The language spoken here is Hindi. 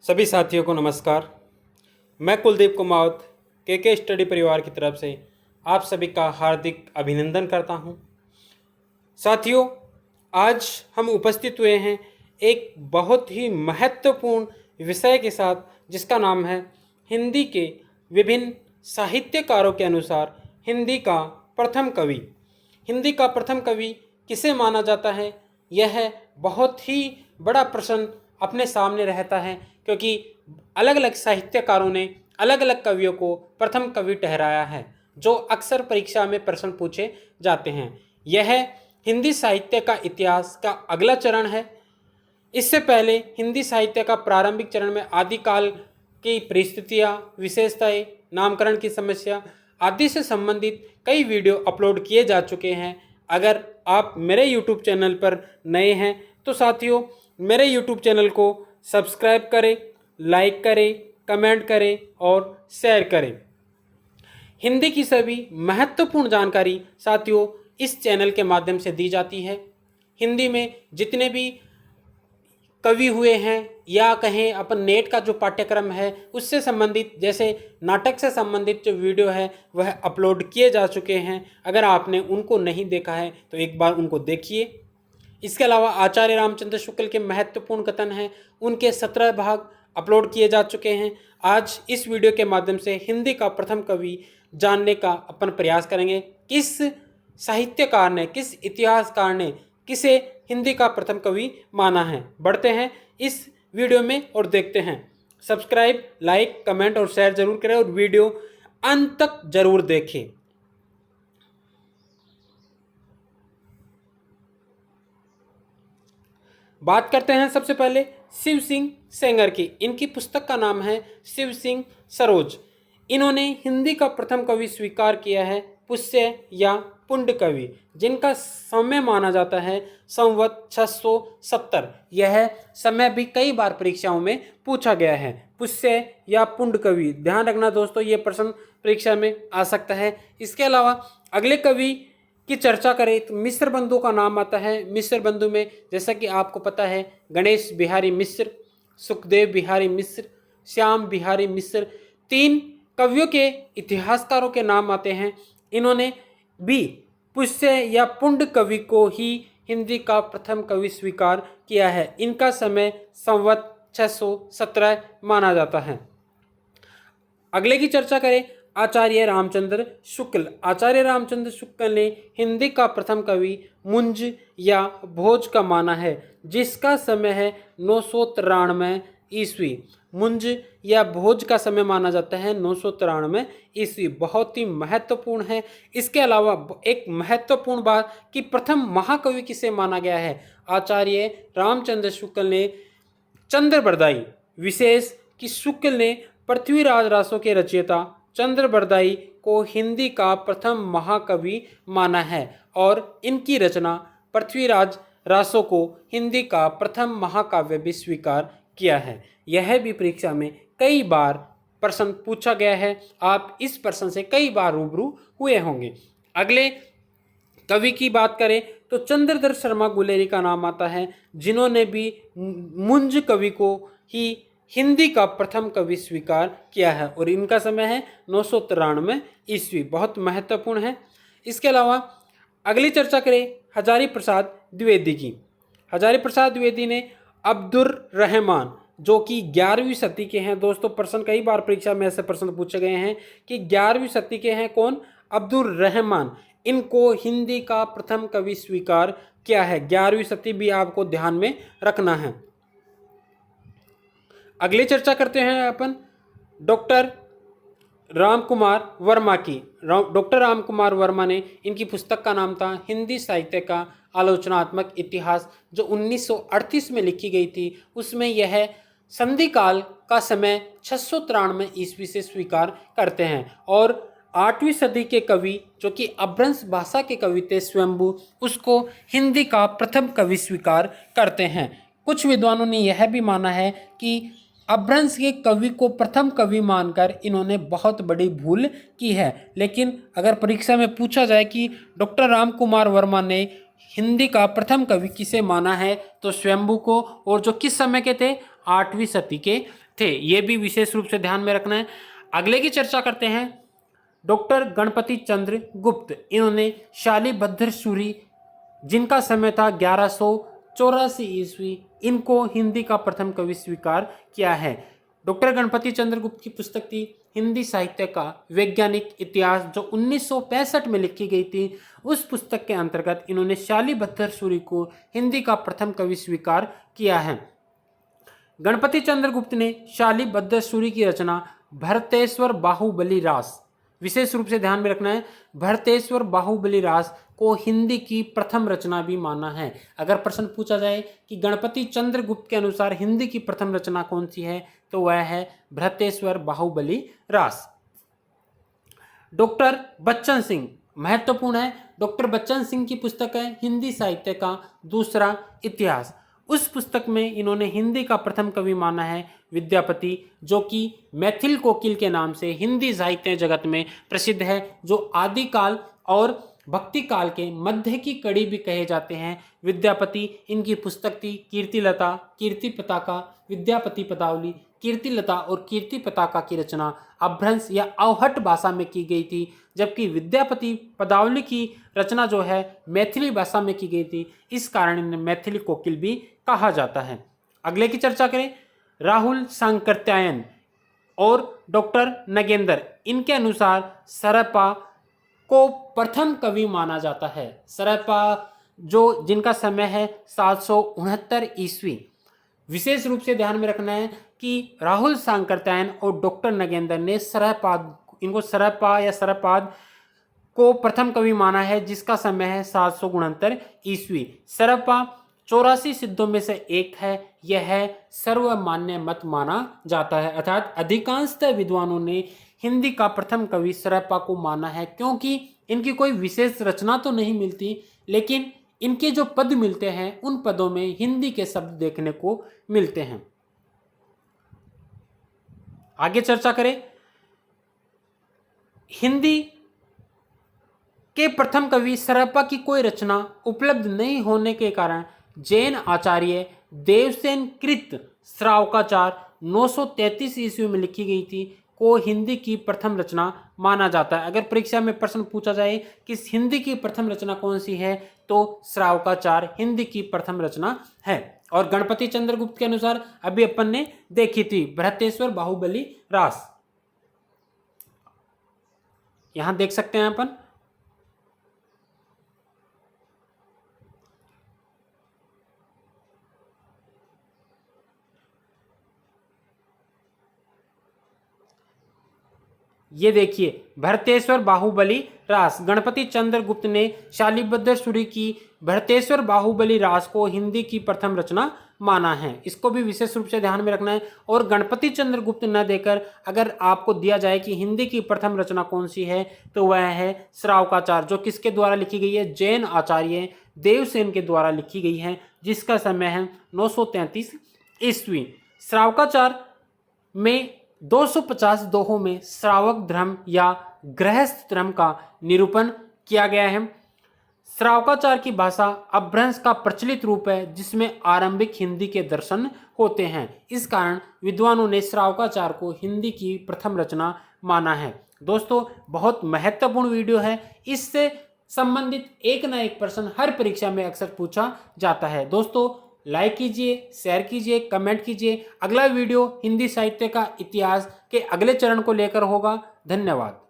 सभी साथियों को नमस्कार। मैं कुलदीप कुमावत के स्टडी परिवार की तरफ से आप सभी का हार्दिक अभिनंदन करता हूं। साथियों, आज हम उपस्थित हुए हैं एक बहुत ही महत्वपूर्ण विषय के साथ, जिसका नाम है हिंदी के विभिन्न साहित्यकारों के अनुसार हिंदी का प्रथम कवि। हिंदी का प्रथम कवि किसे माना जाता है, यह बहुत ही बड़ा प्रश्न अपने सामने रहता है, क्योंकि अलग अलग साहित्यकारों ने अलग अलग कवियों को प्रथम कवि ठहराया है, जो अक्सर परीक्षा में प्रश्न पूछे जाते हैं। यह हिंदी साहित्य का इतिहास का अगला चरण है। इससे पहले हिंदी साहित्य का प्रारंभिक चरण में आदिकाल की परिस्थितियाँ, विशेषताएं, नामकरण की समस्या आदि से संबंधित कई वीडियो अपलोड किए जा चुके हैं। अगर आप मेरे YouTube चैनल पर नए हैं तो साथियों, मेरे YouTube चैनल को सब्सक्राइब करें, लाइक करें, कमेंट करें और शेयर करें। हिंदी की सभी महत्वपूर्ण जानकारी साथियों इस चैनल के माध्यम से दी जाती है। हिंदी में जितने भी कवि हुए हैं, या कहें अपन नेट का जो पाठ्यक्रम है उससे संबंधित, जैसे नाटक से संबंधित जो वीडियो है वह अपलोड किए जा चुके हैं। अगर आपने उनको नहीं देखा है तो एक बार उनको देखिए। इसके अलावा आचार्य रामचंद्र शुक्ल के महत्वपूर्ण कथन हैं, उनके 17 भाग अपलोड किए जा चुके हैं। आज इस वीडियो के माध्यम से हिंदी का प्रथम कवि जानने का अपन प्रयास करेंगे। किस साहित्यकार ने, किस इतिहासकार ने किसे हिंदी का प्रथम कवि माना है। बढ़ते हैं इस वीडियो में और देखते हैं। सब्सक्राइब, लाइक, कमेंट और शेयर जरूर करें और वीडियो अंत तक जरूर देखें। बात करते हैं सबसे पहले शिव सिंह सेंगर की। इनकी पुस्तक का नाम है शिव सिंह सरोज। इन्होंने हिंदी का प्रथम कवि स्वीकार किया है पुष्य या पुंड कवि, जिनका समय माना जाता है संवत 670। यह समय भी कई बार परीक्षाओं में पूछा गया है, पुष्य या पुंड कवि। ध्यान रखना दोस्तों, ये प्रश्न परीक्षा में आ सकता है। इसके अलावा अगले कवि की चर्चा करें तो मिश्र बंधु का नाम आता है। मिश्र बंधु में जैसा कि आपको पता है गणेश बिहारी मिश्र, सुखदेव बिहारी मिश्र, श्याम बिहारी मिश्र, 3 कवियों के इतिहासकारों के नाम आते हैं। इन्होंने भी पुष्य या पुंड कवि को ही हिंदी का प्रथम कवि स्वीकार किया है। इनका समय संवत 617 माना जाता है। अगले की चर्चा करें आचार्य रामचंद्र शुक्ल। आचार्य रामचंद्र शुक्ल ने हिंदी का प्रथम कवि मुंज या भोज का माना है, जिसका समय है 993 ईस्वी। मुंज या भोज का समय माना जाता है 993 ईस्वी। बहुत ही महत्वपूर्ण है। इसके अलावा एक महत्वपूर्ण बात कि प्रथम महाकवि किसे माना गया है। आचार्य रामचंद्र शुक्ल ने चंद्रबरदाई, विशेष कि शुक्ल ने पृथ्वीराज रासों के रचयिता चंद्रबरदाई को हिंदी का प्रथम महाकवि माना है और इनकी रचना पृथ्वीराज रासों को हिंदी का प्रथम महाकाव्य भी स्वीकार किया है। यह भी परीक्षा में कई बार प्रश्न पूछा गया है। आप इस प्रश्न से कई बार रूबरू हुए होंगे। अगले कवि की बात करें तो चंद्रधर शर्मा गुलेरी का नाम आता है, जिन्होंने भी मुंज कवि को ही हिंदी का प्रथम कवि स्वीकार किया है और इनका समय है 993 ईस्वी। बहुत महत्वपूर्ण है। इसके अलावा अगली चर्चा करें हजारी प्रसाद द्विवेदी की। हजारी प्रसाद द्विवेदी ने अब्दुर रहमान, जो कि 11वीं सदी के हैं। दोस्तों, प्रश्न कई बार परीक्षा में ऐसे प्रश्न पूछे गए हैं कि 11वीं सदी के हैं कौन, अब्दुर रहमान। इनको हिंदी का प्रथम कवि स्वीकार किया है। 11वीं सदी भी आपको ध्यान में रखना है। अगली चर्चा करते हैं अपन डॉक्टर राम कुमार वर्मा की। डॉक्टर राम कुमार वर्मा ने, इनकी पुस्तक का नाम था हिंदी साहित्य का आलोचनात्मक इतिहास, जो 1938 में लिखी गई थी। उसमें यह संधि काल का समय 693 ईस्वी से स्वीकार करते हैं और 8वीं सदी के कवि, जो कि अभ्रंश भाषा के कवि थे स्वयंभू, उसको हिंदी का प्रथम कवि स्वीकार करते हैं। कुछ विद्वानों ने यह भी माना है कि अभ्रंश के कवि को प्रथम कवि मानकर इन्होंने बहुत बड़ी भूल की है। लेकिन अगर परीक्षा में पूछा जाए कि डॉक्टर राम कुमार वर्मा ने हिंदी का प्रथम कवि किसे माना है, तो स्वयंभू को, और जो किस समय के थे, 8वीं सदी के थे। ये भी विशेष रूप से ध्यान में रखना है। अगले की चर्चा करते हैं डॉक्टर गणपति चंद्र गुप्त। इन्होंने शालिभद्र सूरी, जिनका समय था 1184 ईस्वी, इनको हिंदी का प्रथम कवि स्वीकार किया है। डॉक्टर गणपति चंद्र गुप्त की पुस्तक थी हिंदी साहित्य का वैज्ञानिक इतिहास, जो 1965 में लिखी गई थी। उस पुस्तक के अंतर्गत इन्होंने शालिभद्र सूरी को हिंदी का प्रथम कवि स्वीकार किया है। गणपति चंद्र गुप्त ने शालिभद्र सूरी की रचना भरतेश्वर बाहुबली रास, विशेष रूप से ध्यान में रखना है, भरतेश्वर बाहुबली रास को हिंदी की प्रथम रचना भी माना है। अगर प्रश्न पूछा जाए कि गणपति चंद्र गुप्त के अनुसार हिंदी की प्रथम रचना कौन सी है, तो वह है भरतेश्वर बाहुबली रास। डॉक्टर बच्चन सिंह, महत्वपूर्ण है, डॉक्टर बच्चन सिंह की पुस्तक है हिंदी साहित्य का दूसरा इतिहास। उस पुस्तक में इन्होंने हिंदी का प्रथम कवि माना है विद्यापति, जो कि मैथिल कोकिल के नाम से हिंदी साहित्य जगत में प्रसिद्ध है, जो आदिकाल और भक्ति काल के मध्य की कड़ी भी कहे जाते हैं। विद्यापति, इनकी पुस्तक थी कीर्तिलता, कीर्ति पताका, विद्यापति पदावली। कीर्तिलता और कीर्ति पताका की रचना अपभ्रंश या अवहट भाषा में की गई थी, जबकि विद्यापति पदावली की रचना जो है मैथिली भाषा में की गई थी। इस कारण इन्हें मैथिली कोकिल भी कहा जाता है। अगले की चर्चा करें, राहुल सांकृत्यायन और डॉक्टर नगेंद्र, इनके अनुसार सरपा को प्रथम कवि माना जाता है। सरपा जो जिनका समय है 769 ईस्वी। विशेष रूप से ध्यान में रखना है कि राहुल सांकृत्यायन और डॉक्टर नगेंद्र ने इनको सरपा या सरपाद को प्रथम कवि माना है, जिसका समय है 769 ईस्वी। सरपा 84 सिद्धों में से एक है। यह सर्वमान्य मत माना जाता है, अर्थात अधिकांशतः विद्वानों ने हिंदी का प्रथम कवि सरपा को माना है, क्योंकि इनकी कोई विशेष रचना तो नहीं मिलती, लेकिन इनके जो पद मिलते हैं उन पदों में हिंदी के शब्द देखने को मिलते हैं। आगे चर्चा करें, हिंदी के प्रथम कवि सरपा की कोई रचना उपलब्ध नहीं होने के कारण जैन आचार्य देवसेन कृत श्रावकाचार 933 ईस्वी में लिखी गई थी को हिंदी की प्रथम रचना माना जाता है। अगर परीक्षा में प्रश्न पूछा जाए कि हिंदी की प्रथम रचना कौन सी है, तो श्रावकाचार हिंदी की प्रथम रचना है। और गणपति चंद्रगुप्त के अनुसार अभी अपन ने देखी थी भरतेश्वर बाहुबली रास, यहां देख सकते हैं अपन। ये देखिए भरतेश्वर बाहुबली रास, गणपति चंद्रगुप्त ने शालिभद्र सूरी की भरतेश्वर बाहुबली रास को हिंदी की प्रथम रचना माना है। इसको भी विशेष रूप से ध्यान में रखना है। और गणपति चंद्रगुप्त न देकर अगर आपको दिया जाए कि हिंदी की प्रथम रचना कौन सी है, तो वह है श्रावकाचार, जो किसके द्वारा लिखी गई है, जैन आचार्य देवसेन के द्वारा लिखी गई है, जिसका समय है 933 ईस्वी। श्रावकाचार में 250 दोहों में श्रावक धर्म या गृहस्थ धर्म का निरूपण किया गया है। श्रावकाचार की भाषा अपभ्रंश का प्रचलित रूप है, जिसमें आरंभिक हिंदी के दर्शन होते हैं। इस कारण विद्वानों ने श्रावकाचार को हिंदी की प्रथम रचना माना है। दोस्तों, बहुत महत्वपूर्ण वीडियो है। इससे संबंधित एक ना एक प्रश्न हर परीक्षा में अक्सर पूछा जाता है। दोस्तों, लाइक कीजिए, शेयर कीजिए, कमेंट कीजिए। अगला वीडियो हिंदी साहित्य का इतिहास के अगले चरण को लेकर होगा। धन्यवाद।